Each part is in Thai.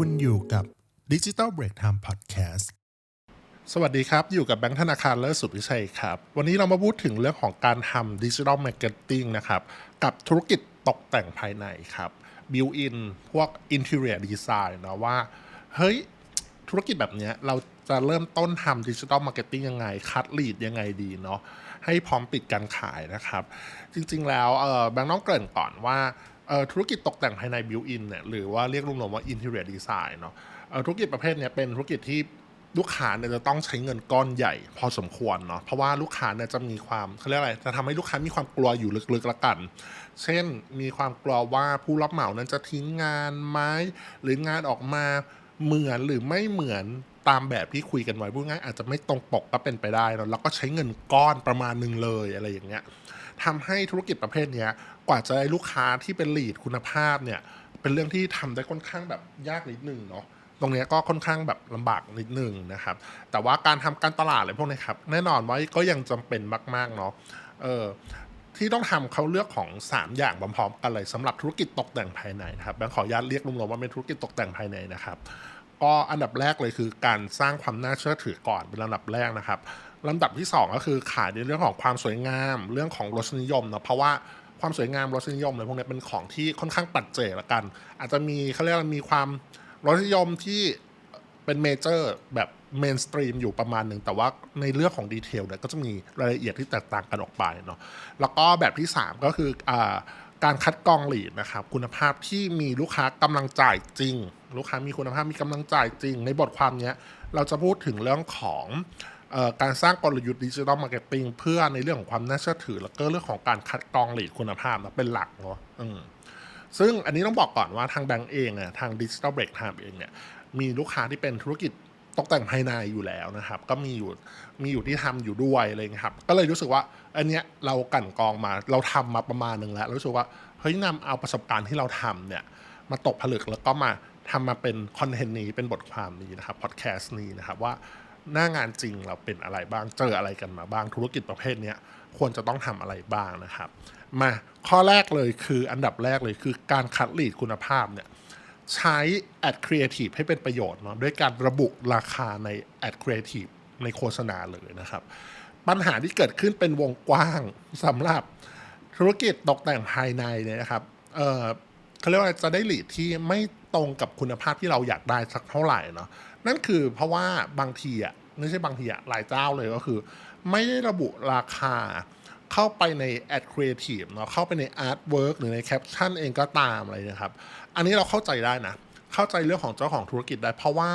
คุณอยู่กับ Digital Break Time Podcast สวัสดีครับอยู่กับแบงค์ธนาคารเลิศสุดวิชัยครับวันนี้เรามาพูดถึงเรื่องของการทำดิจิทัลมาร์เก็ตติ้งนะครับกับธุรกิจตกแต่งภายในครับ built in พวก interior design นะว่าเฮ้ยธุรกิจแบบนี้เราจะเริ่มต้นทำดิจิทัลมาร์เก็ตติ้งยังไงคัดลีดยังไงดีเนาะให้พร้อมปิดการขายนะครับจริงๆแล้วแบงค์ต้องเกริ่นก่อนว่าธุรกิจตกแต่งภายใน built in เนี่ยหรือว่าเรียกรวมๆว่า interior design เนาะธุรกิจประเภทนี้เป็นธุรกิจที่ลูกค้าเนี่ยจะต้องใช้เงินก้อนใหญ่พอสมควรเนาะเพราะว่าลูกค้าเนี่ยจะมีความเขาเรียกอะไรจะทำให้ลูกค้ามีความกลัวอยู่ลึกๆละกันเช่นมีความกลัวว่าผู้รับเหมานั้นจะทิ้งงานไหมหรืองานออกมาเหมือนหรือไม่เหมือนตามแบบที่คุยกันไว้พูดง่ายอาจจะไม่ตรงปกก็เป็นไปได้เนาะแล้วก็ใช้เงินก้อนประมาณนึงเลยอะไรอย่างเงี้ยทำให้ธุรกิจประเภทนี้กว่าจะได้ลูกค้าที่เป็นลีดคุณภาพเนี่ยเป็นเรื่องที่ทำได้ค่อนข้างแบบยากนิดนึงเนาะตรงนี้ก็ค่อนข้างแบบลำบากนิดนึงนะครับแต่ว่าการทำการตลาดอะไรพวกนี้ครับแน่นอนว่าก็ยังจำเป็นมากๆเนาะที่ต้องทำเขาเลือกของ3อย่างพร้อมๆกันเลยสำหรับธุรกิจตกแต่งภายในนะครับแบงค์ขออนุญาตเรียกรวมๆว่าเป็นธุรกิจตกแต่งภายในนะครับก็อันดับแรกเลยคือการสร้างความน่าเชื่อถือก่อนเป็นลำดับแรกนะครับลำดับที่2ก็คือขายในเรื่องของความสวยงามเรื่องของรสนิยมเนาะเพราะว่าความสวยงามรสนิยมอะไรพวกนี้เป็นของที่ค่อนข้างปัจเจกละกันอาจจะมีเขาเรียกว่ามีความรสนิยมที่เป็นเมเจอร์แบบเมนสตรีมอยู่ประมาณหนึ่งแต่ว่าในเรื่องของดีเทลเนี่ยก็จะมีรายละเอียดที่แตกต่างกันออกไปเนาะแล้วก็แบบที่3ก็คือการคัดกรองลีดนะครับคุณภาพที่มีลูกค้ากำลังจ่ายจริงลูกค้ามีคุณภาพมีกำลังจ่ายจริงในบทความนี้เราจะพูดถึงเรื่องของการสร้างกลยุทธ์ดิจิทัลมาร์เก็ตติ้งเพื่อในเรื่องของความน่าเชื่อถือแล้วก็เรื่องของการคัดกรองลีดคุณภาพเป็นหลักเนาะซึ่งอันนี้ต้องบอกก่อนว่าทางแบงก์เองเนี่ยทาง Digital Break Time เองเนี่ยมีลูกค้าที่เป็นธุรกิจตกแต่งภายในอยู่แล้วนะครับก็มีอยู่ที่ทำอยู่ด้วยอะไรเงี้ยครับก็เลยรู้สึกว่าอันเนี้ยเรากั่นกรองมาเราทำมาประมาณนึงแล้วรู้สึกว่าเฮ้ยนำเอาประสบการณ์ที่เราทำเนี่ยมาตกผลึกแล้วก็มาทำมาเป็นคอนเทนต์นี้เป็นบทความนี้นะครับพอดแคสต์นี้นะครับว่าหน้างานจริงเราเป็นอะไรบ้างเจออะไรกันมาบ้างธุรกิจประเภทนี้ควรจะต้องทำอะไรบ้างนะครับมาข้อแรกเลยคืออันดับแรกเลยคือการคัดลีดคุณภาพเนี่ยใช้แอดครีเอทีฟให้เป็นประโยชน์เนาะด้วยการระบุราคาในแอดครีเอทีฟในโฆษณาเลยนะครับปัญหาที่เกิดขึ้นเป็นวงกว้างสำหรับธุรกิจตกแต่งภายในเนี่ยนะครับเขาเรียกว่าจะได้ลีดที่ไม่ตรงกับคุณภาพที่เราอยากได้สักเท่าไหร่เนาะนั่นคือเพราะว่าบางทีอ่ะไม่ใช่บางทีอ่ะหลายเจ้าเลยก็คือไม่ได้ระบุราคาเข้าไปในแอดครีเอทีฟเนาะเข้าไปในอาร์ตเวิร์กหรือในแคปชั่นเองก็ตามอะไรนะครับอันนี้เราเข้าใจได้นะเข้าใจเรื่องของเจ้าของธุรกิจได้เพราะว่า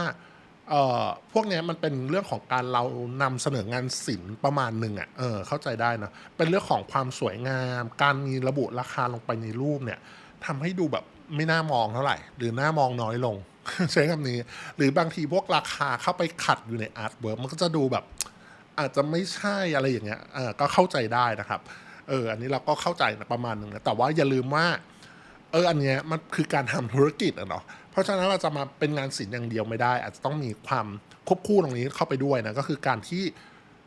พวกนี้มันเป็นเรื่องของการเรานำเสนองานศิลป์ประมาณหนึ่งอ่ะเข้าใจได้นะเป็นเรื่องของความสวยงามการมีระบุราคาลงไปในรูปเนี่ยทำให้ดูแบบไม่น่ามองเท่าไหร่หรือน่ามองน้อยลง ใช้คำนี้หรือบางทีพวกราคาเข้าไปขัดอยู่ในอาร์ตเวิร์กมันก็จะดูแบบอาจจะไม่ใช่อะไรอย่างเงี้ยก็เข้าใจได้นะครับอันนี้เราก็เข้าใจนะประมาณนึงนะแต่ว่าอย่าลืมว่าอันเนี้ยมันคือการทำธุรกิจอะเนาะเพราะฉะนั้นเราจะมาเป็นงานศิลป์อย่างเดียวไม่ได้อาจจะต้องมีความควบคู่ตรงนี้เข้าไปด้วยนะก็คือการที่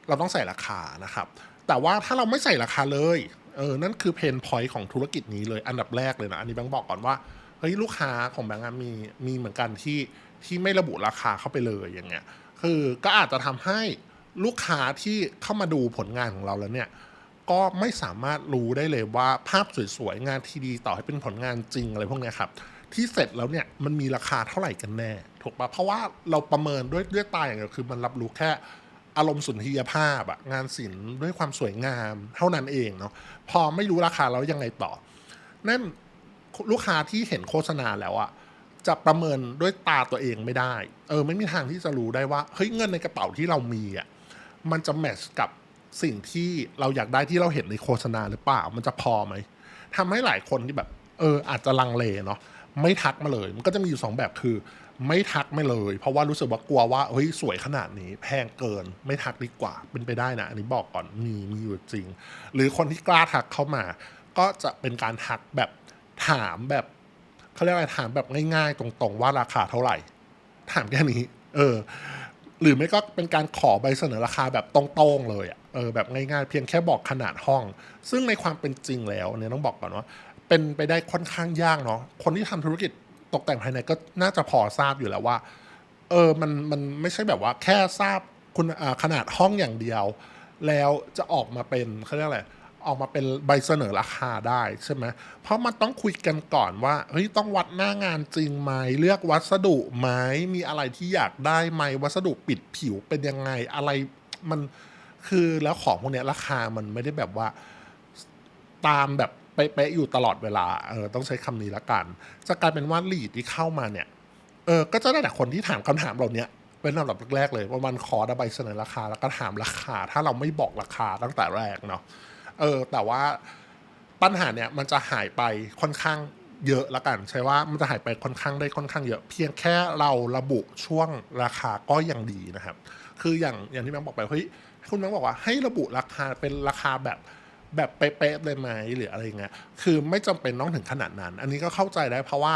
เราต้องใส่ราคานะครับแต่ว่าถ้าเราไม่ใส่ราคาเลยนั่นคือเพนพอยต์ของธุรกิจนี้เลยอันดับแรกเลยนะอันนี้แบงค์บอกก่อนว่าเฮ้ยลูกค้าของแบงค์มีเหมือนกันที่ไม่ระบุราคาเข้าไปเลยอย่างเงี้ยคือก็อาจจะทำให้ลูกค้าที่เข้ามาดูผลงานของเราแล้วเนี่ยก็ไม่สามารถรู้ได้เลยว่าภาพสวยๆงานทีดีต่อให้เป็นผลงานจริงอะไรพวกนี้ครับที่เสร็จแล้วเนี่ยมันมีราคาเท่าไหร่กันแน่ถูกปะเพราะว่าเราประเมินด้วยตาอย่างเดียวคือมันรับรู้แค่อารมณ์สุนทรียภาพอะงานศิลป์ด้วยความสวยงามเท่านั้นเองเนาะพอไม่รู้ราคาแล้วยังไงต่อนั่นลูกค้าที่เห็นโฆษณาแล้วอะจะประเมินด้วยตาตัวเองไม่ได้ไม่มีทางที่จะรู้ได้ว่าเฮ้ยเงินในกระเป๋าที่เรามีอะมันจะแมทช์กับสิ่งที่เราอยากได้ที่เราเห็นในโฆษณาหรือเปล่ามันจะพอไหมทำให้หลายคนที่แบบอาจจะลังเลเนาะไม่ทักมาเลยมันก็จะมีอยู่2แบบคือไม่ทักไม่เลยเพราะว่ารู้สึกว่ากลัวว่าเฮ้ยสวยขนาดนี้แพงเกินไม่ทักดีกว่าเป็นไปได้นะอันนี้บอกก่อนมีอยู่จริงหรือคนที่กล้าทักเข้ามาก็จะเป็นการทักแบบถามแบบเขาเรียกอะไรถามแบบง่ายๆตรงๆว่าราคาเท่าไหร่ถามแค่นี้หรือไม่ก็เป็นการขอใบเสนอราคาแบบตรงๆเลยแบบง่ายๆเพียงแค่บอกขนาดห้องซึ่งในความเป็นจริงแล้วเนี่ยต้องบอกก่อนว่าเป็นไปได้ค่อนข้างยากเนาะคนที่ทำธุรกิจ ตกแต่งภายในก็น่าจะพอทราบอยู่แล้วว่ามันไม่ใช่แบบว่าแค่ทราบคุณขนาดห้องอย่างเดียวแล้วจะออกมาเป็นเขาเรียกอะไรออกมาเป็นใบเสนอราคาได้ใช่ไหมเพราะมันต้องคุยกันก่อนว่าเฮ้ยต้องวัดหน้างานจริงไหมเลือกวัสดุไหมมีอะไรที่อยากได้ไหมวัสดุปิดผิวเป็นยังไงอะไรมันคือแล้วของพวกเนี้ยราคามันไม่ได้แบบว่าตามแบบเป๊ะๆอยู่ตลอดเวลาต้องใช้คำนี้ละกันจะกลายเป็นว่าลีดที่เข้ามาเนี่ยก็จะได้แต่คนที่ถามคำถามเหล่านี้เป็นลำดับแรกๆเลยว่ามันขอใบเสนอราคาแล้วก็ถามราคาถ้าเราไม่บอกราคาตั้งแต่แรกเนาะแต่ว่าปัญหาเนี่ยมันจะหายไปค่อนข้างเยอะละกันใช่ว่ามันจะหายไปค่อนข้างได้ค่อนข้างเยอะเพียงแค่เราระบุช่วงราคาก็ยังดีนะครับคืออย่างที่แบงค์บอกไปเฮ้ยคุณแบงค์บอกว่าให้ระบุราคาเป็นราคาแบบเป๊ะๆเลยไหมหรืออะไรเงี้ยคือไม่จำเป็นต้องถึงขนาดนั้นอันนี้ก็เข้าใจได้เพราะว่า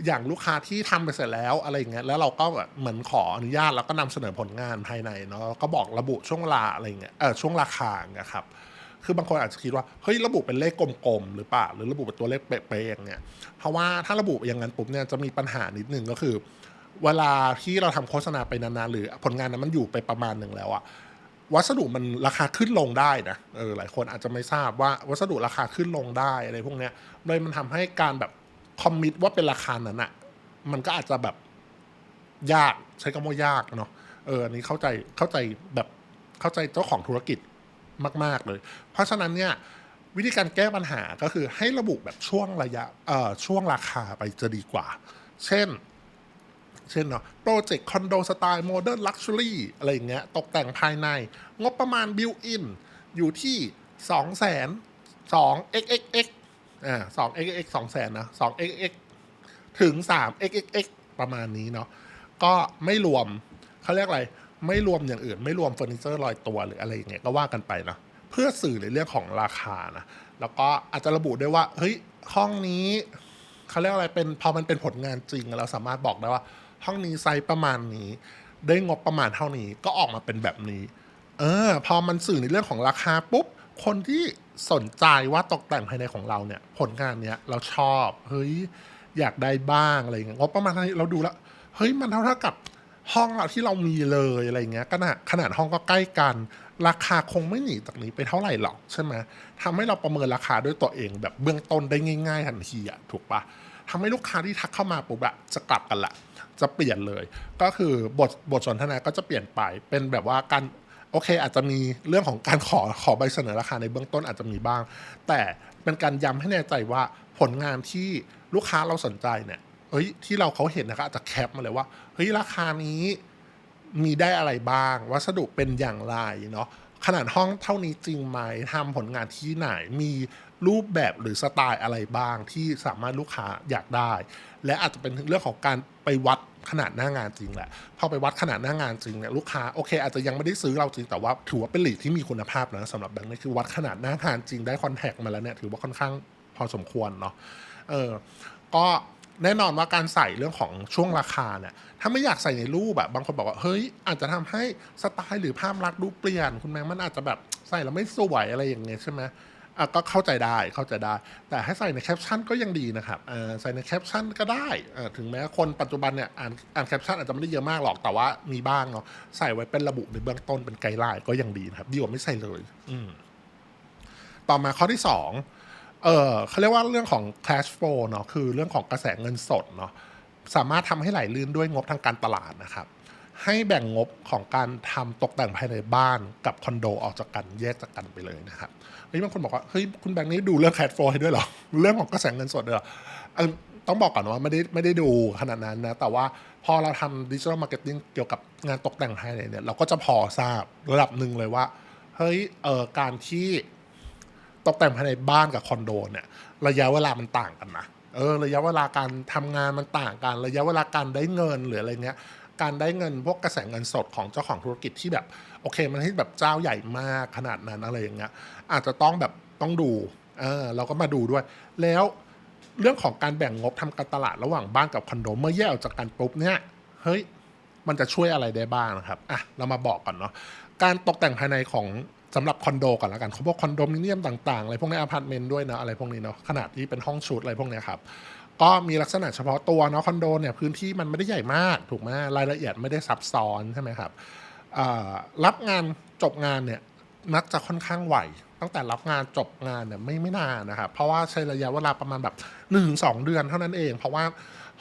อย่างลูกค้าที่ทำไปเสร็จแล้วอะไรเงี้ยแล้วเราก็แบบเหมือนขออนุญาตแล้วก็นำเสนอผลงานภายในเนาะก็บอกระบุช่วงเวลาอะไรเงี้ยช่วงราคาเงี้ยครับคือบางคนอาจจะคิดว่าเฮ้ยระบุเป็นเลขกลมๆหรือเปล่าหรือระบุเป็นตัวเลขเป๊ะๆอย่างเงี้ยเพราะว่าถ้าระบุอย่างนั้นปุ๊บเนี่ยจะมีปัญหานิดนึงก็คือเวลาที่เราทำโฆษณาไปนานๆหรือผลงานนั้นมันอยู่ไปประมาณหนึ่งแล้วอะวัสดุมันราคาขึ้นลงได้นะหลายคนอาจจะไม่ทราบว่าวัสดุราคาขึ้นลงได้อะไรพวกเนี้ยเลยมันทำให้การแบบคอมมิตว่าเป็นราคานั้นอะมันก็อาจจะแบบยากใช้คำว่ายากเนาะอันนี้เข้าใจแบบเข้าใจเจ้าของธุรกิจมากๆเลยเพราะฉะนั้นเนี่ยวิธีการแก้ปัญหาก็คือให้ระบุแบบช่วงระยะช่วงราคาไปจะดีกว่าเช่นเนาะโปรเจกต์คอนโดสไตล์โมเดิร์นลักชัวรี่อะไรอย่างเงี้ยตกแต่งภายในงบประมาณบิลอินอยู่ที่200,000 2 xxx 2 xxx 200,000นะ2 xxx ถึง3 xxx ประมาณนี้เนาะก็ไม่รวมเขาเรียกอะไรไม่รวมอย่างอื่นไม่รวมเฟอร์นิเจอร์ลอยตัวหรืออะไรอย่างเงี้ยก็ว่ากันไปเนาะเพื่อสื่อในเรื่องของราคานะแล้วก็อาจจะระบุด้วยว่าเฮ้ยห้องนี้เขาเรียกอะไรเป็นพอมันเป็นผลงานจริงเราสามารถบอกได้ว่าห้องนี้ไซส์ประมาณนี้ได้งบประมาณเท่านี้ก็ออกมาเป็นแบบนี้พอมันสื่อในเรื่องของราคาปุ๊บคนที่สนใจว่าตกแต่งภายในของเราเนี่ยผลงานเนี้ยเราชอบเฮ้ยอยากได้บ้างอะไรเงี้ยงบประมาณเท่านี้เราดูแล้วเฮ้ยมันเท่ากับห้องเราที่เรามีเลยอะไรเงี้ยขนาดห้องก็ใกล้กันราคาคงไม่หนีจากนี้ไปเท่าไหร่หรอกใช่ไหมทำให้เราประเมินราคาด้วยตัวเองแบบเบื้องต้นได้ง่ายๆทันทีอะถูกปะทำให้ลูกค้าที่ทักเข้ามาปุ๊บอะจะกลับกันละจะเปลี่ยนเลยก็คือบทสนทนาก็จะเปลี่ยนไปเป็นแบบว่าการโอเคอาจจะมีเรื่องของการขอใบเสนอราคาในเบื้องต้นอาจจะมีบ้างแต่เป็นการย้ำให้แน่ใจว่าผลงานที่ลูกค้าเราสนใจเนี่ยที่เขาเห็นนะครับอาจจะแคปมาเลยว่าเฮ้ยราคานี้มีได้อะไรบ้างวัสดุเป็นอย่างไรเนาะขนาดห้องเท่านี้จริงไหมทำผลงานที่ไหนมีรูปแบบหรือสไตล์อะไรบ้างที่สามารถลูกค้าอยากได้และอาจจะเป็นเรื่องของการไปวัดขนาดหน้างานจริงแหละพอไปวัดขนาดหน้างานจริงเนี่ยลูกค้าโอเคอาจจะยังไม่ได้ซื้อเราจริงแต่ว่าถือว่าเป็นลีดที่มีคุณภาพนะสำหรับแบงค์นี่คือวัดขนาดหน้างานจริงได้คอนแทคมาแล้วเนี่ยถือว่าค่อนข้างพอสมควรเนาะก็แน่นอนว่าการใส่เรื่องของช่วงราคาเนี่ยถ้าไม่อยากใส่ในรูปแบบบางคนบอกว่าเฮ้ยอาจจะทำให้สไตล์หรือภาพลักษณ์ดูเปลี่ยนคุณแม่มันอาจจะแบบใส่แล้วไม่สวยอะไรอย่างเงี้ยใช่ไหมก็เข้าใจได้แต่ให้ใส่ในแคปชั่นก็ยังดีนะครับใส่ในแคปชั่นก็ได้ถึงแม้คนปัจจุบันเนี่ยอ่านแคปชั่นอาจจะไม่ได้เยอะมากหรอกแต่ว่ามีบ้างเนาะใส่ไว้เป็นระบุในเบื้องต้นเป็นไกด์ไลน์ก็ยังดีนะครับดีกว่าไม่ใส่เลยต่อมาข้อที่2เขาเรียกว่าเรื่องของ cash flow เนาะคือเรื่องของกระแสเงินสดเนาะสามารถทำให้ไหลลื่นด้วยงบทางการตลาดนะครับให้แบ่งงบของการทำตกแต่งภายในบ้านกับคอนโดออกจากกันแยกจากกันไปเลยนะครับบางคนบอกว่าเฮ้ยคุณแบงค์นี้ดูเรื่อง cash flow ให้ด้วยเหรอเรื่องของกระแสเงินสดด้วยเหรอต้องบอกก่อนว่าไม่ได้ดูขนาดนั้นนะแต่ว่าพอเราทำดิจิทัลมาร์เก็ตติ้งเกี่ยวกับงานตกแต่งภายในเนี่ยเราก็จะพอทราบระดับหนึ่งเลยว่าเฮ้ยการที่ตกแต่งภายในบ้านกับคอนโดเนี่ยระยะเวลามันต่างกันนะระยะเวลาการทำงานมันต่างกันระยะเวลาการได้เงินหรืออะไรเงี้ยการได้เงินพวกกระแสเงินสดของเจ้าของธุรกิจที่แบบโอเคมันที่แบบเจ้าใหญ่มากขนาดนั้นอะไรอย่างเงี้ยอาจจะต้องดูเราก็มาดูด้วยแล้วเรื่องของการแบ่งงบทำการตลาดระหว่างบ้านกับคอนโดเมื่อแยกออกจากกันปุ๊บเนี่ยเฮ้ยมันจะช่วยอะไรได้บ้างนะครับเรามาบอกก่อนเนาะการตกแต่งภายในของสำหรับคอนโดก่อนแล้วกันเขาบอกคอนโดมิเนียมต่างๆอะไรพวกนี้อพาร์ตเมนต์ด้วยนะอะไรพวกนี้เนาะขนาดที่เป็นห้องชุดอะไรพวกนี้ครับ ก็มีลักษณะเฉพาะตัวเนาะคอนโดเนี่ยพื้นที่มันไม่ได้ใหญ่มากถูกไหมรายละเอียดไม่ได้ซับซ้อนใช่ไหมครับรับงานจบงานเนี่ยมักจะค่อนข้างไวตั้งแต่รับงานจบงานเนี่ยไม่นานนะครับเพราะว่าใช้ระยะเวลาประมาณแบบ1-2 เดือนเท่านั้นเองเพราะว่า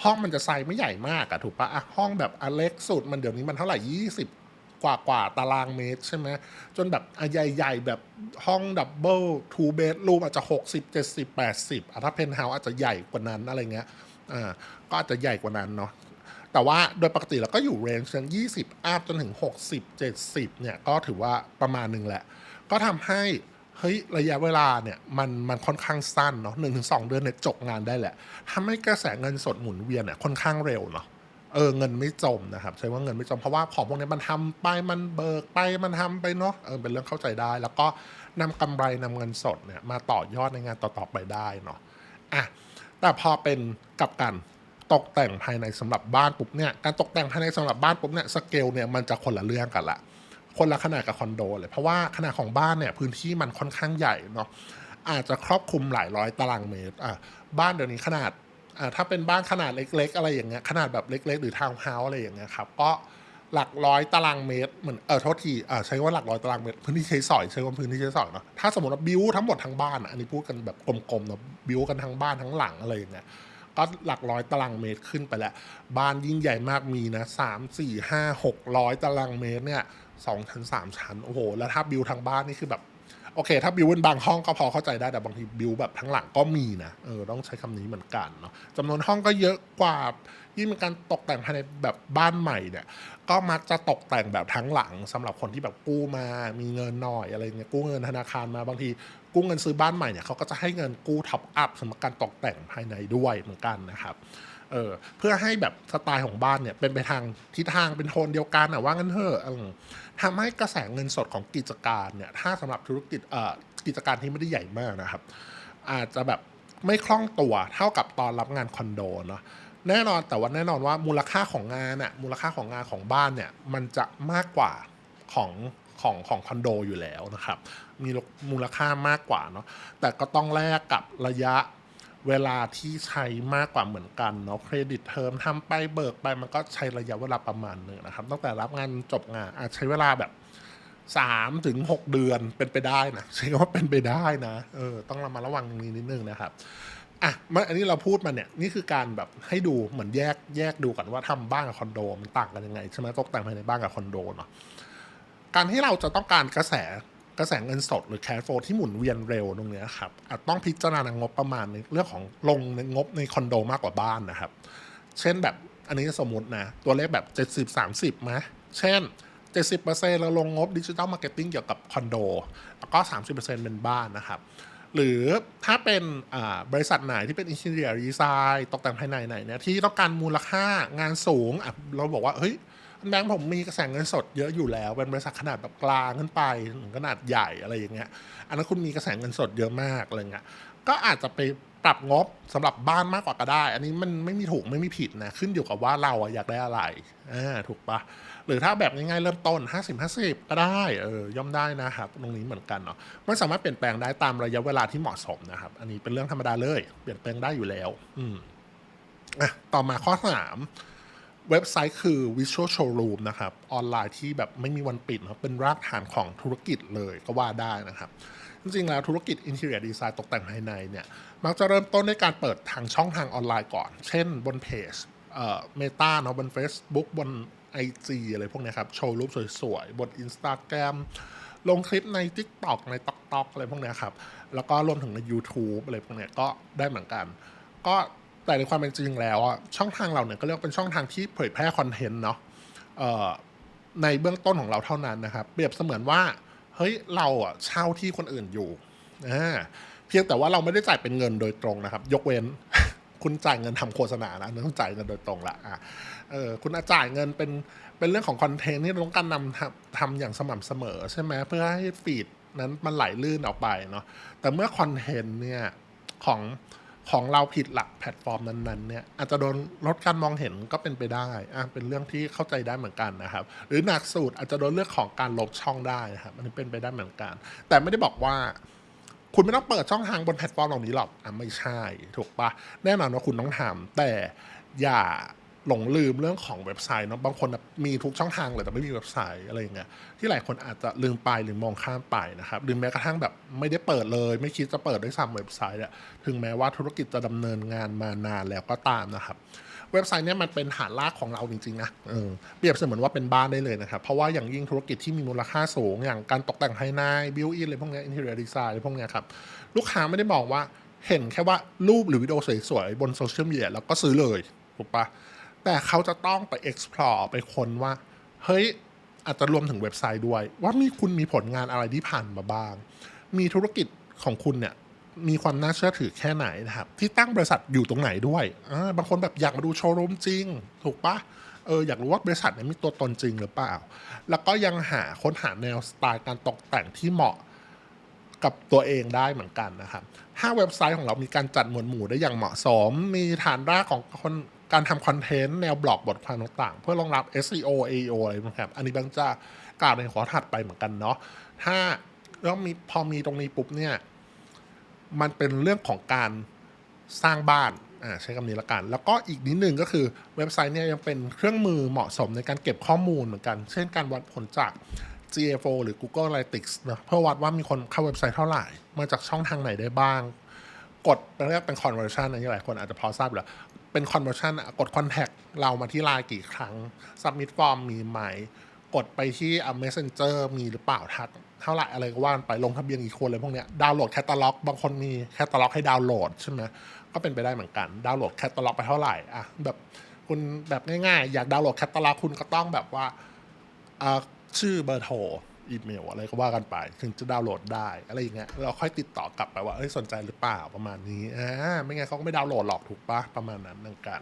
ห้องมันจะไซส์ไม่ใหญ่มากอะถูกปะอะห้องแบบเล็กสุดมันเดี๋ยวนี้มันเท่าไหร่20กว่าตารางเมตรใช่ไหมจนแบบใหญ่ๆแบบห้องดับเบิลทูเบดรูมอาจจะ60 70 80ถ้าเพนท์เฮาส์อาจจะใหญ่กว่านั้นอะไรเงี้ยก็อาจจะใหญ่กว่านั้นเนาะแต่ว่าโดยปกติเราก็อยู่เรนจ์20อัพจนถึง60 70เนี่ยก็ถือว่าประมาณหนึ่งแหละก็ทำให้เฮ้ยระยะเวลาเนี่ยมันค่อนข้างสั้นเนาะ1-2 เดือนเนี่ยจบงานได้แหละทำให้กระแสเงินสดหมุนเวียนเนี่ยค่อนข้างเร็วเนาะเงินไม่จมนะครับใช้ว่าเงินไม่จมเพราะว่าของพวกนี้มันทำไปมันเบิกไปมันทำไปเนาะเป็นเรื่องเข้าใจได้แล้วก็นำกำไรนำเงินสดเนี่ยมาต่อยอดในงานต่อๆไปได้เนาะอ่ะแต่พอเป็นกับกันตกแต่งภายในสำหรับบ้านปุ๊บเนี่ยการตกแต่งภายในสำหรับบ้านปุ๊บเนี่ยสเกลเนี่ยมันจะคนละเรื่องกันละคนละขนาดกับคอนโดเลยเพราะว่าขนาดของบ้านเนี่ยพื้นที่มันค่อนข้างใหญ่เนาะอาจจะครอบคลุมหลายร้อยตารางเมตรบ้านเดี๋ยวนี้ขนาดถ้าเป็นบ้านขนาดเล็กๆอะไรอย่างเงี้ยขนาดแบบเล็กๆหรือทาวน์เฮาส์อะไรอย่างเงี้ยครับก็หลักร้อยตารางเมตรเหมือนโทษทีใช้ว่าหลักร้อยตารางเมตรพื้นที่ใช้สอยใช้ว่าพื้นที่ใช้สอยเนาะถ้าสมมติว่าบิวทั้งหมดทั้งบ้านอันนี้พูดกันแบบกลมๆเนาะบิวกันทั้งบ้านทั้งหลังอะไรอย่างเงี้ยก็หลักร้อยตารางเมตรขึ้นไปแล้วบ้านยิ่งใหญ่มากมีนะ3 4 5 600ตารางเมตรเนี่ย2 ชั้น 3 ชั้นโอ้โหแล้วถ้าบิวทั้งบ้านนี่คือแบบโอเคถ้าบิวเป็นบางห้องก็พอเข้าใจได้แต่บางทีบิวแบบทั้งหลังก็มีนะต้องใช้คำนี้เหมือนกันเนาะจำนวนห้องก็เยอะกว่ายิ่งเป็นการตกแต่งภายในแบบบ้านใหม่เนี่ยก็มักจะตกแต่งแบบทั้งหลังสำหรับคนที่แบบกู้มามีเงินหน่อยอะไรเงี้ยกู้เงินธนาคารมาบางทีกู้เงินซื้อบ้านใหม่เนี่ยเขาก็จะให้เงินกู้ท็อปอัพสำหรับการตกแต่งภายในด้วยเหมือนกันนะครับเพื่อให้แบบสไตล์ของบ้านเนี่ยเป็นไปทางทิศทางเป็นโทนเดียวกันว่างั้นเถอะทำให้กระแสเงินสดของกิจการเนี่ยถ้าสำหรับธุรกิจกิจการที่ไม่ได้ใหญ่มากนะครับอาจจะแบบไม่คล่องตัวเท่ากับตอนรับงานคอนโดเนาะแน่นอนแต่ว่าแน่นอนว่ามูลค่าของงานมูลค่าของงานของบ้านเนี่ยมันจะมากกว่าของของคอนโดอยู่แล้วนะครับมีมูลค่ามากกว่าเนาะแต่ก็ต้องแลกกับระยะเวลาที่ใช้มากกว่าเหมือนกันเนาะเครดิตเทอมทำไปเบิกไปมันก็ใช้ระยะเวลาประมาณหนึ่งนะครับตั้งแต่รับงานจบงานอาจใช้เวลาแบบ3 ถึง 6 เดือนเป็นไปได้นะใช้คำว่าเป็นไปได้นะต้องระมัดระวังตรงนี้นิดนึงนะครับอันนี้เราพูดมาเนี่ยนี่คือการแบบให้ดูเหมือนแยกดูกันว่าทำบ้านกับคอนโดมันต่างกันยังไงใช่ไหมตกแต่งภายในบ้านกับคอนโดเนาะการที่เราจะต้องการกระแสเงินสดหรือ cash flow ที่หมุนเวียนเร็วตรงนี้ครับอาจต้องพิจารณางบประมาณในเรื่องของลงในงบในคอนโดมากกว่าบ้านนะครับเช่นแบบอันนี้สมมตินะตัวเลขแบบ70-30ไหมเช่น70%เราลงงบดิจิทัลมาร์เก็ตติ้งเกี่ยวกับคอนโดแล้วก็30%เป็นบ้านนะครับหรือถ้าเป็นบริษัทไหนที่เป็น Interior Design ตกแต่งภายในไหนเนี่ยที่ต้องการมูลค่างานสูงเราบอกว่าเฮ้ยแบงค์ผมมีกระแสเงินสดเยอะอยู่แล้วเป็นบริษัทขนาดแบบกลางขึ้นไปถึงขนาดใหญ่อะไรอย่างเงี้ยอันนั้นคุณมีกระแสเงินสดเยอะมากอะไรเงี้ยก็อาจจะไปปรับงบสำหรับบ้านมากกว่าก็ได้อันนี้มันไม่มีถูกไม่มีผิดนะขึ้นอยู่กับว่าเราอยากได้อะไรถูกปะหรือถ้าแบบง่ายๆเริ่มต้น50-50ก็ได้ย่อมได้นะครับตรงนี้เหมือนกันเนาะมันสามารถเปลี่ยนแปลงได้ตามระยะเวลาที่เหมาะสมนะครับอันนี้เป็นเรื่องธรรมดาเลยเปลี่ยนแปลงได้อยู่แล้วต่อมาข้อ3เว็บไซต์คือ Visual Showroom นะครับออนไลน์ที่แบบไม่มีวันปิดนะเป็นรากฐานของธุรกิจเลยก็ว่าได้นะครับจริงๆแล้วธุรกิจ Interior Design ตกแต่งภายในเนี่ยมักจะเริ่มต้นด้วยการเปิดทางช่องทางออนไลน์ก่อนเช่นบนเพจMeta เนาะบน Facebook บน IG อะไรพวกนี้ครับโชว์รูปสวยๆบน Instagram ลงคลิปใน TikTok ใน TikTok อะไรพวกนี้ครับแล้วก็รวมถึงใน YouTube อะไรพวกนี้ก็ได้เหมือนกันก็แต่ในความเป็นจริงแล้วช่องทางเราเนี่ยก็เรียกเป็นช่องทางที่เผยแพร่คอนเทนต์เนาะในเบื้องต้นของเราเท่านั้นนะครับเปรียบเสมือนว่าเฮ้ยเราเช่าที่คนอื่นอยู่เพียงแต่ว่าเราไม่ได้จ่ายเป็นเงินโดยตรงนะครับยกเว้น คุณจ่ายเงินทำโฆษณานะต้องจ่ายเงินโดยตรงละคุณจ่ายเงินเป็นเรื่องของคอนเทนต์ที่ต้องการนำทำอย่างสม่ำเสมอใช่ไหมเพื่อให้ฟีดนั้นมันไหลลื่นออกไปเนาะแต่เมื่อคอนเทนต์เนี่ยของเราผิดหลักแพลตฟอร์มนั้นๆเนี่ยอาจจะโดนลดการมองเห็นก็เป็นไปได้เป็นเรื่องที่เข้าใจได้เหมือนกันนะครับหรือหนักสุดอาจจะโดนเรื่องของการลบช่องได้นะครับอันนี้เป็นไปได้เหมือนกันแต่ไม่ได้บอกว่า คุณไม่ต้องเปิดช่องทางบนแพลตฟอร์มเหล่านี้หรอกไม่ใช่ถูกปะแน่นอนว่าคุณต้องทำแต่อย่าหลงลืมเรื่องของเว็บไซต์เนาะบางคนมีทุกช่องทางเลยแต่ไม่มีเว็บไซต์อะไรอย่างเงี้ยที่หลายคนอาจจะลืมไปหรือมองข้ามไปนะครับหรือแม้กระทั่งแบบไม่ได้เปิดเลยไม่คิดจะเปิดด้วยซ้ำเว็บไซต์ถึงแม้ว่าธุรกิจจะดำเนินงานมานานแล้วก็ตามนะครับเว็บไซต์เนี่ยมันเป็นฐานรากของเราจริงๆนะเปรียบเสมือนว่าเป็นบ้านได้เลยนะครับเพราะว่าอย่างยิ่งธุรกิจที่มีมูลค่าสูงอย่างการตกแต่งภายในบิวอินอะไรพวกนี้อินทีเรียดีไซน์อะไรพวกนี้ครับลูกค้าไม่ได้มองว่าเห็นแค่ว่ารูปหรือวิดีโอสวยๆบนโซเชียลมีเดียแล้วก็ซื้อเลยถูกปะแต่เขาจะต้องไป explore ไปค้นว่าเฮ้ยอาจจะรวมถึงเว็บไซต์ด้วยว่าคุณมีผลงานอะไรที่ผ่านมาบ้างมีธุรกิจของคุณเนี่ยมีความน่าเชื่อถือแค่ไหนนะครับที่ตั้งบริษัทอยู่ตรงไหนด้วยบางคนแบบอยากมาดูโชว์รูมจริงถูกปะอยากรู้ว่าบริษัทนี้มีตัวตนจริงหรือเปล่าแล้วก็ยังค้นหาแนวสไตล์การตกแต่งที่เหมาะกับตัวเองได้เหมือนกันนะครับถ้าเว็บไซต์ของเรามีการจัดหมวดหมู่ได้อย่างเหมาะสมมีฐานรากของคนการทำคอนเทนต์แนวบล็อกบทความต่างๆเพื่อรองรับ SEO AEO อะไรนะครับอันนี้บางจะกล่าวในหัวถัดไปเหมือนกันเนาะถ้าแล้วพอมีตรงนี้ปุ๊บเนี่ยมันเป็นเรื่องของการสร้างบ้านใช้คำนี้ละกันแล้วก็อีกนิดนึงก็คือเว็บไซต์เนี่ยยังเป็นเครื่องมือเหมาะสมในการเก็บข้อมูลเหมือนกันเช่นการวัดผลจาก GA4 หรือ Google Analytics นะเพื่อวัดว่ามีคนเข้าเว็บไซต์เท่าไหร่มาจากช่องทางไหนได้บ้างกดเรียกเป็น conversion อันนี้หลายคนอาจจะพอทราบอยู่แล้วเป็น conversion กด contact เรามาที่ไลน์กี่ครั้ง submit form มีไหมกดไปที่ messenger มีหรือเปล่าทักเท่าไหร่อะไรก็ว่าไปลงทะเบียนกี่คนอะไรพวกเนี้ยดาวน์โหลดแคตตาล็อกบางคนมีแคตตาล็อกให้ดาวน์โหลดใช่ไหมก็เป็นไปได้เหมือนกันดาวน์โหลดแคตตาล็อกไปเท่าไหร่แบบคุณแบบง่ายๆอยากดาวน์โหลดแคตตาล็อกคุณก็ต้องแบบว่าชื่อเบอร์โทรอีเมลอะไรก็ว่ากันไปถึงจะดาวน์โหลดได้อะไรอย่างเงี้ยเราค่อยติดต่อกลับไปว่าสนใจหรือเปล่าประมาณนี้ไม่งั้นเขาก็ไม่ดาวน์โหลดหรอกถูกปะประมาณนั้นนั่นกัน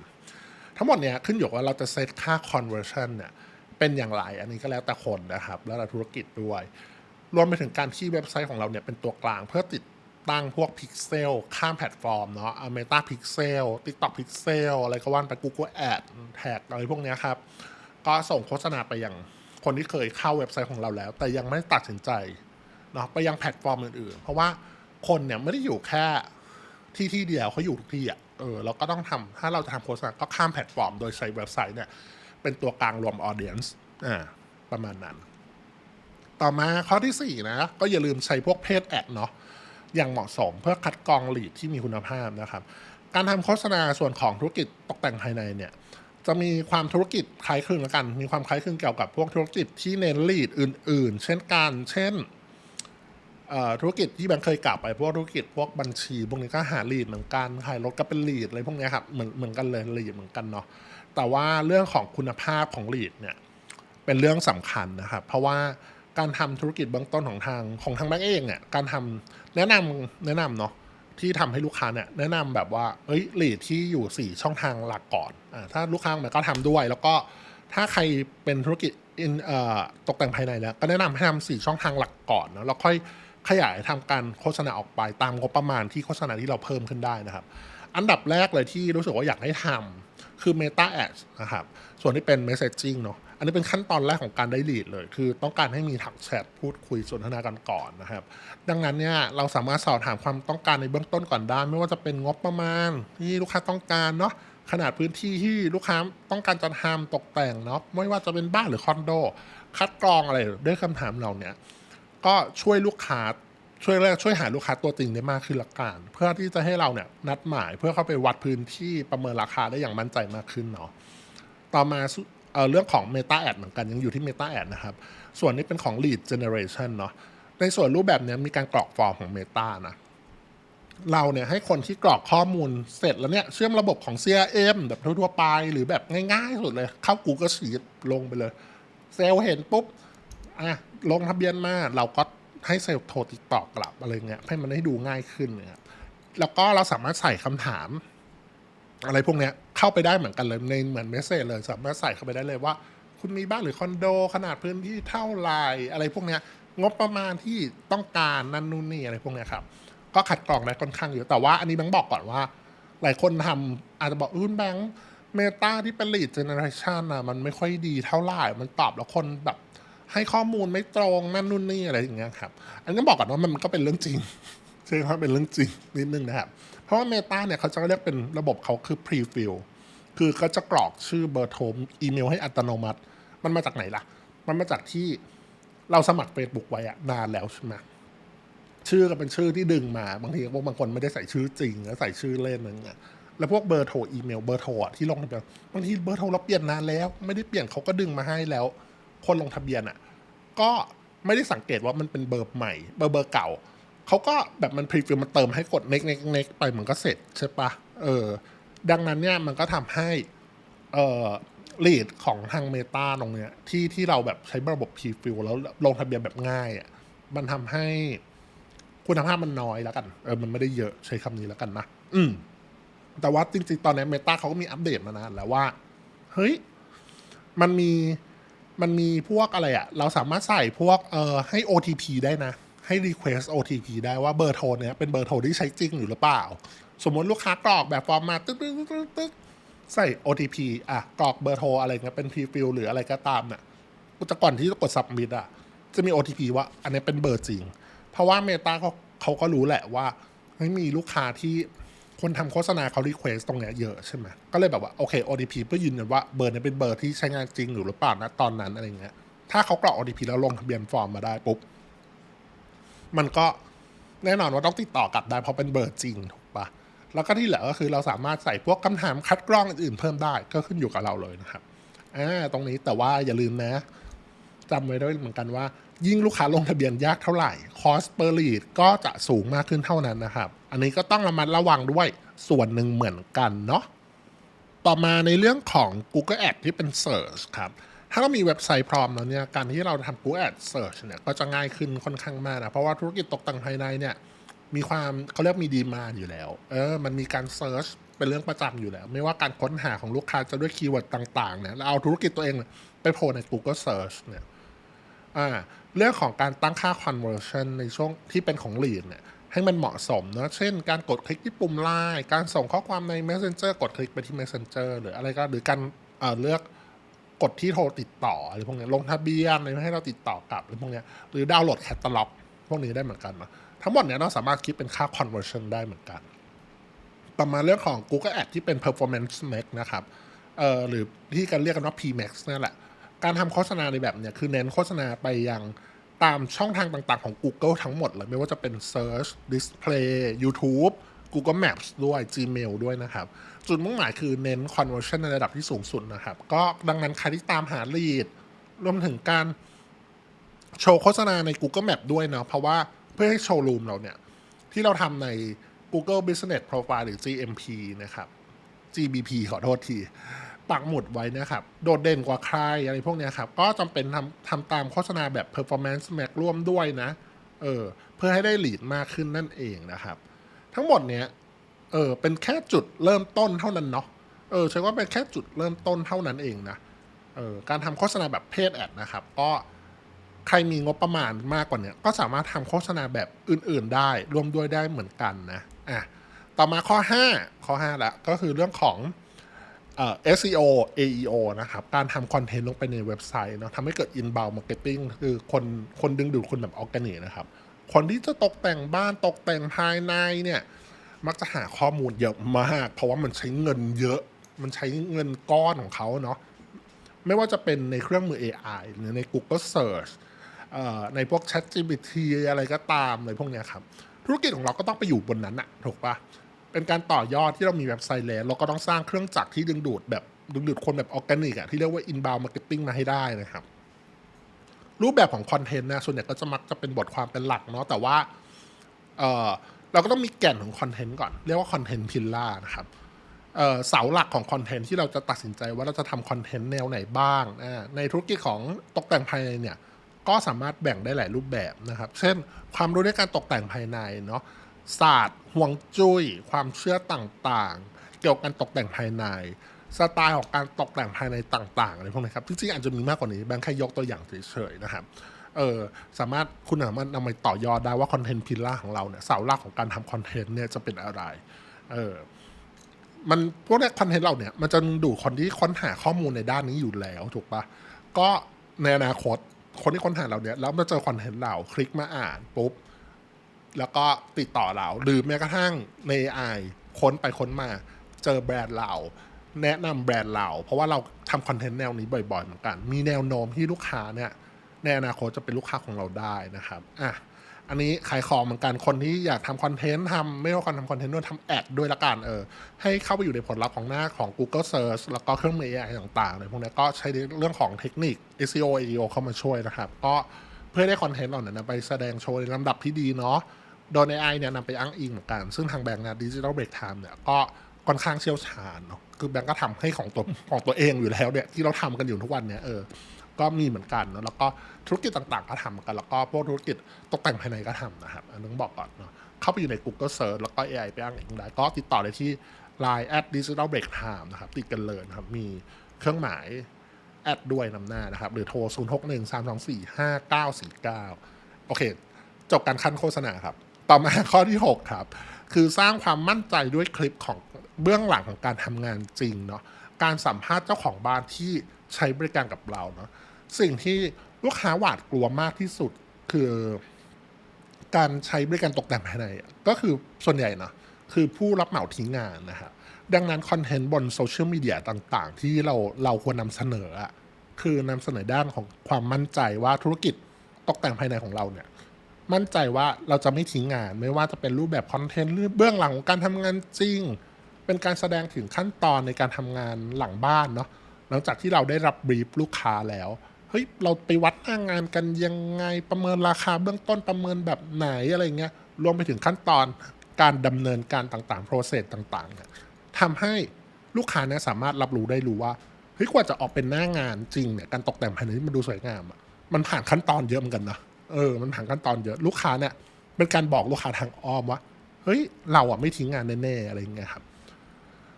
ทั้งหมดเนี่ยขึ้นอยู่ว่าเราจะเซตค่า conversion เนี่ยเป็นอย่างไรอันนี้ก็แล้วแต่คนนะครับแล้วแต่ธุรกิจด้วยรวมไปถึงการที่เว็บไซต์ของเราเนี่ยเป็นตัวกลางเพื่อติดตั้งพวกพิกเซลข้ามแพลตฟอร์มเนาะMeta Pixel TikTok Pixel อะไรก็ว่าไป Google Ads Tag อะไรพวกนี้ครับก็ส่งโฆษณาไปยังคนที่เคยเข้าเว็บไซต์ของเราแล้วแต่ยังไม่ตัดสินใจเนาะไปยังแพลตฟอร์มอื่นๆเพราะว่าคนเนี่ยไม่ได้อยู่แค่ที่เดียวเขาอยู่ทุกที่เราก็ต้องทำถ้าเราจะทำโฆษณาก็ข้ามแพลตฟอร์มโดยใช้เว็บไซต์เนี่ยเป็นตัวกลางรวมออเดียนซ์ประมาณนั้นต่อมาข้อที่4นะก็อย่าลืมใช้พวกเพจแอดเนาะอย่างเหมาะสมเพื่อคัดกรองลีดที่มีคุณภาพนะครับการทำโฆษณาส่วนของธุรกิจตกแต่งภายในเนี่ยจะมีความธุรกิจคล้ายคลึงแล้วกันมีความคล้ายคลึงเกี่ยวกับพวกธุรกิจที่เน้นลีดอื่นๆเช่นธุรกิจที่แบงค์เคยกล่าวไปพวกธุรกิจพวกบัญชีพวกนี้ก็หาลีดเหมือนกันขายรถก็เป็นลีดอะไรพวกนี้ครับเหมือนกันเลยลีดเหมือนกันเนาะแต่ว่าเรื่องของคุณภาพของลีดเนี่ยเป็นเรื่องสำคัญนะครับเพราะว่าการทำธุรกิจเบื้องต้นของทางแบงค์เองเนี่ยการทำแนะนำเนาะที่ทำให้ลูกค้าเนี่ยแนะนำแบบว่าลีดที่อยู่4ช่องทางหลักก่อนถ้าลูกค้ามันก็ทำด้วยแล้วก็ถ้าใครเป็นธุรกิจตกแต่งภายในแล้วก็แนะนำให้ทำ4ช่องทางหลักก่อนแล้วค่อยขยายทำการโฆษณาออกไปตามงบประมาณที่โฆษณาที่เราเพิ่มขึ้นได้นะครับอันดับแรกเลยที่รู้สึกว่าอยากให้ทำคือ Meta Ads นะครับส่วนที่เป็น Messaging เนาะอันนี้เป็นขั้นตอนแรกของการได้ลีดเลยคือต้องการให้มีทักแชทพูดคุยสนทนากันก่อนนะครับดังนั้นเนี่ยเราสามารถสอบถามความต้องการในเบื้องต้นก่อนได้ไม่ว่าจะเป็นงบประมาณที่ลูกค้าต้องการเนาะขนาดพื้นที่ที่ลูกค้าต้องการจะทำตกแต่งเนาะไม่ว่าจะเป็นบ้านหรือคอนโดคัดกรองอะไรด้วยคำถามเราเนี่ยก็ช่วยลูกค้าช่วยหาลูกค้าตัวจริงได้มากขึ้นละกันเพื่อที่จะให้เราเนี่ยนัดหมายเพื่อเข้าไปวัดพื้นที่ประเมินราคาได้อย่างมั่นใจมากขึ้นเนาะต่อมาเรื่องของ Meta Ad เหมือนกันยังอยู่ที่ Meta Ad นะครับส่วนนี้เป็นของ Lead Generation เนาะในส่วนรูปแบบนี้มีการกรอกฟอร์มของ Meta นะเราเนี่ยให้คนที่กรอกข้อมูลเสร็จแล้วเนี่ยเชื่อมระบบของ CRM แบบทั่วๆไปหรือแบบง่ายๆสุดเลยเข้า Google Sheet ลงไปเลยเซลล์เห็นปุ๊บลงทะเบียนมาเราก็ให้เซลล์โทรติดต่อกลับอะไรเงี้ยให้มันให้ดูง่ายขึ้นเนี่ยแล้วก็เราสามารถใส่คำถามอะไรพวกเนี้ยเข้าไปได้เหมือนกันเลยในเหมือนเมสเซจเลยสามารถใส่เข้าไปได้เลยว่าคุณมีบ้านหรือคอนโดขนาดพื้นที่เท่าไหร่อะไรพวกเนี้ยงบประมาณที่ต้องการนั่นนู่นนี่อะไรพวกเนี้ยครับก็คัดกรองได้ค่อนข้างเยอะแต่ว่าอันนี้แบงค์บอกก่อนว่าหลายคนทำอาจจะบอกแบงค์เมตาที่เป็น lead generation มันไม่ค่อยดีเท่าไหร่มันตอบแล้วคนแบบให้ข้อมูลไม่ตรงนั่นนู่นนี่อะไรอย่างเงี้ยครับอันนี้บอกก่อนว่ามันก็เป็นเรื่องจริง ใช่ครับเป็นเรื่องจริงนิดนึงนะครับเพราะว่า Meta เนี่ยเขาจะเรียกเป็นระบบเขาคือ pre-fill คือเขาจะกรอกชื่อเบอร์โทรอีเมลให้อัตโนมัติมันมาจากไหนล่ะมันมาจากที่เราสมัคร Facebook ไว้อะนานแล้วใช่ไหมชื่อก็เป็นชื่อที่ดึงมาบางทีพวกบางคนไม่ได้ใส่ชื่อจริงแล้วใส่ชื่อเล่นอะไรเงี้ยแล้วพวกเบอร์โทรอีเมลเบอร์โทรที่ลงทะเบียนบางทีเบอร์โทรเราเปลี่ยนนานแล้วไม่ได้เปลี่ยนเขาก็ดึงมาให้แล้วคนลงทะเบียนอ่ะก็ไม่ได้สังเกตว่ามันเป็นเบอร์ใหม่เบอร์เก่าเขาก็แบบมันพรีฟิลมันเติมให้กดเน็กเน็กเน็กไปมันก็เสร็จใช่ปะดังนั้นเนี่ยมันก็ทำให้ลีดของทางเมตาตรงเนี้ยที่เราแบบใช้ระบบพรีฟิลแล้วลงทะเบียนแบบง่ายอ่ะมันทำให้คุณภาพมันน้อยแล้วกันมันไม่ได้เยอะใช้คำนี้แล้วกันนะแต่ว่าจริงๆตอนนี้เมตาเขาก็มีอัปเดตมานานแล้วว่าเฮ้ยมันมีพวกอะไรอะเราสามารถใส่พวกให้ OTP ได้นะให้ request OTP ได้ว่าเบอร์โทรเนี้ยเป็นเบอร์โทรที่ใช้จริงหรือเปล่าสมมติลูกค้ากรอกแบบฟอร์มมาตึ๊กตึ๊กตึ๊กตึ๊กใส่ OTP กรอกเบอร์โทรอะไรเงี้ยเป็น pre-fill หรืออะไรก็ตามเนี่ยจะก่อนที่จะกด submit จะมี OTP ว่าอันนี้เป็นเบอร์จริงเพราะว่า Meta เขาก็รู้แหละว่าไม่มีลูกค้าที่คนทำโฆษณาเขารีเควสตรงเนี้ยเยอะใช่ไหมก็เลยแบบว่าโอเค OTP เพื่อยืนยันว่าเบอร์นี้เป็นเบอร์ที่ใช้งานจริงหรือเปล่านะตอนนั้นอะไรเงี้ยถ้าเขากรอก OTP แล้วลงทะเบียนฟอร์มมาได้ปุ๊บมันก็แน่นอนว่าต้องติดต่อกลับได้เพราะเป็นเบอร์จริงถูกปะแล้วก็ที่เหลือก็คือเราสามารถใส่พวกคำถามคัดกรองอื่นๆเพิ่มได้ก็ขึ้นอยู่กับเราเลยนะครับตรงนี้แต่ว่าอย่าลืมนะจำไว้ด้วยเหมือนกันว่ายิ่งลูกค้าลงทะเบียนยากเท่าไหร่คอสเปอร์ลีดก็จะสูงมากขึ้นเท่านั้นนะครับอันนี้ก็ต้องระมัดระวังด้วยส่วนหนึ่งเหมือนกันเนาะต่อมาในเรื่องของ Google Ads ที่เป็น Search ครับถ้าเรามีเว็บไซต์พร้อมแล้วเนี่ยการที่เราทำ Google Ads Search เนี่ยก็จะง่ายขึ้นค่อนข้างมากนะเพราะว่าธุรกิจตกแต่งภายในเนี่ยมีความเขาเรียกมีดีมานด์อยู่แล้วมันมีการ Search เป็นเรื่องประจำอยู่แล้วไม่ว่าการค้นหาของลูกค้าจะด้วยคีย์เวิร์ดต่างๆเนี่ยแล้วเอาธุรกิจตัวเองไปโผล่ใน Google Search เนี่ยเรื่องของการตั้งค่า conversion ในช่วงที่เป็นของ lead เนี่ยให้มันเหมาะสมเนาะเช่นการกดคลิกที่ปุ่มไลน์การส่งข้อความใน Messenger กดคลิกไปที่ Messenger หรืออะไรก็หรือการเลือกกดที่โทรติดต่ออะไรพวกนี้ลงทะเบียนอะไรให้เราติดต่อกลับอะไรพวกนี้หรือดาวน์โหลดแคตตาล็อกพวกนี้ได้เหมือนกันนะทั้งหมดเนี่ยเราสามารถคิดเป็นค่า conversion ได้เหมือนกันต่อมาเรื่องของ Google Ads ที่เป็น performance max นะครับหรือที่กันเรียกกันว่า PMax นั่นแหละการทำโฆษณาในแบบเนี้ยคือเน้นโฆษณาไปยังตามช่องทางต่างๆของ Google ทั้งหมดเลยไม่ว่าจะเป็น Search Display YouTube Google Maps ด้วย Gmail ด้วยนะครับจุดมุ่งหมายคือเน้น conversion ในระดับที่สูงสุดนะครับก็ดังนั้นใครที่ตามหา lead รวมถึงการโชว์โฆษณาใน Google Map ด้วยเนาะเพราะว่าเพื่อให้โชว์รูมเราเนี่ยที่เราทำใน Google Business Profile หรือ GMP นะครับ GBP ขอโทษทีปักหมุดไว้นะครับโดดเด่นกว่าใครอะไรพวกนี้ครับก็จำเป็นทำตามโฆษณาแบบ performance max ร่วมด้วยนะเพื่อให้ได้ lead มากขึ้นนั่นเองนะครับทั้งหมดเนี้ยเป็นแค่จุดเริ่มต้นเท่านั้นเนาะใช่ว่าเป็นแค่จุดเริ่มต้นเท่านั้นเองนะการทำโฆษณาแบบเพจแอดนะครับก็ใครมีงบประมาณมากกว่านี้ก็สามารถทำโฆษณาแบบอื่นๆได้ร่วมด้วยได้เหมือนกันนะต่อมาข้อ5ละก็คือเรื่องของSEO AEO นะครับการทำคอนเทนต์ลงไปในเว็บไซต์เนาะทำให้เกิด inbound marketing คือคนดึงดูดคนแบบออร์แกนิกนะครับคนที่จะตกแต่งบ้านตกแต่งภายในเนี่ยมักจะหาข้อมูลเยอะมากเพราะว่ามันใช้เงินเยอะมันใช้เงินก้อนของเขาเนาะไม่ว่าจะเป็นในเครื่องมือ AI หรือใน Google Search ในพวก ChatGPT อะไรก็ตามเลยพวกเนี้ยครับธุรกิจของเราก็ต้องไปอยู่บนนั้นอะถูกปะเป็นการต่อยอดที่เรามีเว็บไซต์แล้วเราก็ต้องสร้างเครื่องจักรที่ดึงดูดคนแบบออร์แกนิกที่เรียกว่า inbound marketing มาให้ได้นะครับรูปแบบของคอนเทนต์นะส่วนใหญ่ก็จะมักจะเป็นบทความเป็นหลักเนาะแต่ว่าเราก็ต้องมีแก่นของคอนเทนต์ก่อนเรียกว่าคอนเทนต์พิลล่านะครับเสาหลักของคอนเทนต์ที่เราจะตัดสินใจว่าเราจะทำคอนเทนต์แนวไหนบ้างในธุรกิจของตกแต่งภายในเนี่ยก็สามารถแบ่งได้หลายรูปแบบนะครับเช่นความรู้ในการตกแต่งภายในเนาะศาสตร์ห่วงจุ้ยความเชื่อต่างๆเกี่ยวกับการตกแต่งภายในสไตล์ของการตกแต่งภายในต่างๆอะไรพวกนี้ครับจริงๆอาจจะมีมากกว่านี้แบงค์แค่ยกตัวอย่างเฉยๆนะครับคุณสามารถนำไปต่อยอดได้ว่าคอนเทนต์พิลล่าของเราเนี่ยเสาหลักของการทำคอนเทนต์เนี่ยจะเป็นอะไรมันพวกนี้คอนเทนต์เราเนี่ยมันจะดูคนที่ค้นหาข้อมูลในด้านนี้อยู่แล้วถูกปะก็ในอนาคตคนที่ค้นหาเราเนี่ยแล้วมาเจอคอนเทนต์เราคลิกมาอ่านปุ๊บ แล้วก็ติดต่อเราหรือแม้กระทั่งใน AI ค้นไปค้นมาเจอแบรนด์เราแนะนำแบรนด์เราเพราะว่าเราทำคอนเทนต์แนวนี้บ่อยๆเหมือนกันมีแนวโน้มที่ลูกค้าเนี่ยในอนาคตจะเป็นลูกค้าของเราได้นะครับอันนี้ขายของเหมือนกันคนที่อยากทำคอนเทนต์ทำไม่ว่าคนทำคอนเทนต์ด้วยทำแอดด้วยละกันให้เข้าไปอยู่ในผลลัพธ์ของหน้าของ Google Search แล้วก็เครื่องมือ AI ต่างๆเลยพวกนี้ก็ใช้เรื่องของเทคนิค SEO AEO เข้ามาช่วยนะครับก็เพื่อได้คอนเทนต์เหล่านั้นไปแสดงโชว์ในลำดับที่ดีเนาะโดย AI เนี่ยนำไปอ้างอิงเหมือนกันซึ่งทางแบงก์นะ Digital Break Time เนี่ยก็ค่อนข้างเชี่ยวชาญเนาะคือแบงก์ก็ทำให้ของตัวเองอยู่แล้วเนี่ยที่เราทำกันอยู่ทุกวันเนี่ยก็มีเหมือนกันเนาะแล้วก็ธุรกิจต่างๆก็ทำกันแล้วก็พวกธุรกิจตกแต่งภายในก็ทำนะครับต้องบอกก่อนเนาะเข้าไปอยู่ใน Google Search แล้วก็ AI ไปอ้างอิงได้ก็ติดต่อได้ที่ Line @Digital Break Time นะครับติดกันเลยนะครับมีเครื่องหมายแอดด้วยนำหน้านะครับหรือโทร 0613245949 โอเคจบการขั้นโฆษณาครับต่อมาข้อที่ 6 ครับคือสร้างความมั่นใจด้วยคลิปของเบื้องหลังของการทำงานจริงเนาะการสัมภาษณ์เจ้าของบ้านที่ใช้บริการกับเราเนาะสิ่งที่ลูกค้าหวาดกลัวมากที่สุดคือการใช้บริการตกแต่งภายในก็คือส่วนใหญ่นะคือผู้รับเหมาทิ้งงานนะครับดังนั้นคอนเทนต์บนโซเชียลมีเดียต่างๆที่เราควรนำเสนอคือนำเสนอด้านของความมั่นใจว่าธุรกิจตกแต่งภายในของเราเนี่ยมั่นใจว่าเราจะไม่ทิ้งงานไม่ว่าจะเป็นรูปแบบคอนเทนต์หรือเบื้องหลังของการทำงานจริงเป็นการแสดงถึงขั้นตอนในการทำงานหลังบ้านเนาะหลังจากที่เราได้รับบรีฟลูกค้าแล้วเฮ้ยเราไปวัดหน้างานกันยังไงประเมินราคาเบื้องต้นประเมินแบบไหนอะไรเงี้ยรวมไปถึงขั้นตอนการดำเนินการต่างๆโปรเซสต่างๆเนี่ยทำให้ลูกค้าเนี่ยสามารถรับรู้ได้รู้ว่าเฮ้ยกว่าจะออกเป็นหน้างานจริงเนี่ยการตกแต่งภายในที่มันดูสวยงามมันผ่านขั้นตอนเยอะเหมือนกันนะมันผ่านขั้นตอนเยอะลูกค้าเนี่ยเป็นการบอกลูกค้าทางอ้อมว่าเฮ้ยเราไม่ทิ้งงานแน่ๆอะไรเงี้ยครับ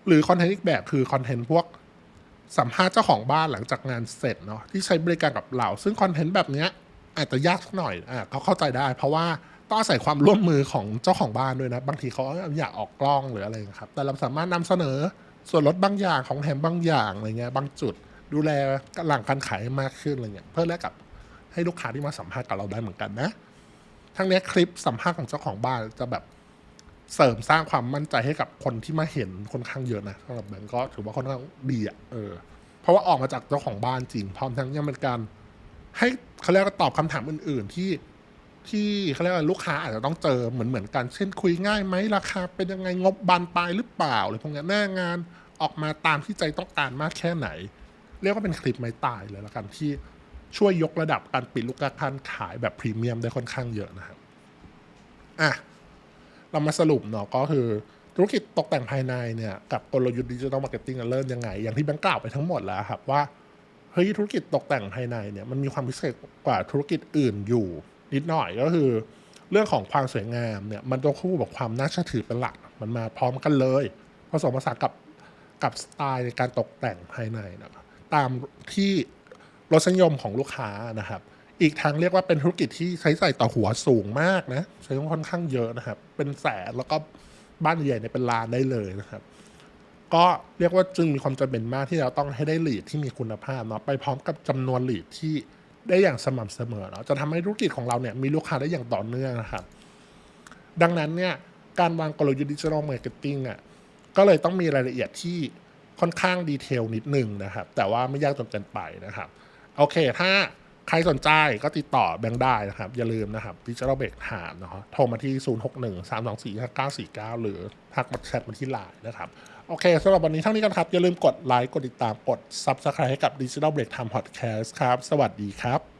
หรือคอนเทนต์อีกแบบคือคอนเทนต์พวกสัมภาษณ์เจ้าของบ้านหลังจากงานเสร็จเนาะที่ใช้บริการกับเราซึ่งคอนเทนต์แบบนี้อาจจะยากสักหน่อยเขาเข้าใจได้เพราะว่าต้องอาศัยความร่วมมือของเจ้าของบ้านด้วยนะบางทีเขาอยากออกกล้องหรืออะไรครับแต่เราสามารถนำเสนอส่วนลดบางอย่างของแถมบางอย่างอะไรเงี้ยบางจุดดูแลหลังการขายมากขึ้นอะไรเงี้ยเพื่อแลกกับให้ลูกค้าที่มาสัมภาษณ์กับเราได้เหมือนกันนะทั้งนี้คลิปสัมภาษณ์ของเจ้าของบ้านจะแบบเสริมสร้างความมั่นใจให้กับคนที่มาเห็นค่อนข้างเยอะนะสำหรับแบงก์ก็ถือว่าค่อนข้างดีเพราะว่าออกมาจากเจ้าของบ้านจริงพร้อมทั้งยังเป็นการให้เขาเรียกว่าตอบคำถามอื่นๆที่เขาเรียกว่าลูกค้าอาจจะต้องเจอเหมือนกันเช่นคุยง่ายไหมราคาเป็นยังไงงบบานปลายหรือเปล่าอะไรพวกนี้หน้างานออกมาตามที่ใจต้องการมากแค่ไหนเรียกว่าเป็นคลิปไม้ตายเลยละกันที่ช่วยยกระดับการปิดลูกค้าขายแบบพรีเมียมได้ค่อนข้างเยอะนะครับเรามาสรุปเนาะก็คือธุรกิจตกแต่งภายในเนี่ยกับกลยุทธ์ดิจิทัลมาร์เก็ตติ้งเริ่มยังไงอย่างที่แบงค์กล่าวไปทั้งหมดแล้วครับว่าเฮ้ยธุรกิจตกแต่งภายในเนี่ยมันมีความพิเศษกว่าธุรกิจอื่นอยู่นิดหน่อยก็คือเรื่องของความสวยงามเนี่ยมันต้องคู่กับความน่าเชื่อถือเป็นหลักมันมาพร้อมกันเลยผสมผสานกับสไตล์ในการตกแต่งภายในนะครับตามที่รสนิยมของลูกค้านะครับอีกทางเรียกว่าเป็นธุรกิจที่ใช้จ่ายต่อหัวสูงมากนะใช้ค่อนข้างเยอะนะครับเป็นแสนแล้วก็บ้านใหญ่เนี่ยเป็นล้านได้เลยนะครับก็เรียกว่าจึงมีความจำเป็นมากที่เราต้องให้ได้ลีดที่มีคุณภาพเนาะไปพร้อมกับจำนวนลีดที่ได้อย่างสม่ำเสมอเนาะจะทำให้ธุรกิจของเราเนี่ยมีลูกค้าได้อย่างต่อเนื่องนะครับดังนั้นเนี่ยการวางกลยุทธ์ดิจิทัลมาร์เก็ตติ้งก็เลยต้องมีรายละเอียดที่ค่อนข้างดีเทลนิดนึงนะครับแต่ว่าไม่ยากจนเกินไปนะครับโอเคถ้าใครสนใจก็ติดต่อแบงค์ได้นะครับอย่าลืมนะครับ Digital Break Time นะครับโทรมาที่ 0613245949 หรือทักมาแชทมาที่ LINE นะครับโอเคสำหรับวันนี้เท่านี้กันครับอย่าลืมกดไลค์กดติดตามกด Subscribe ให้กับ Digital Break Time Podcast ครับสวัสดีครับ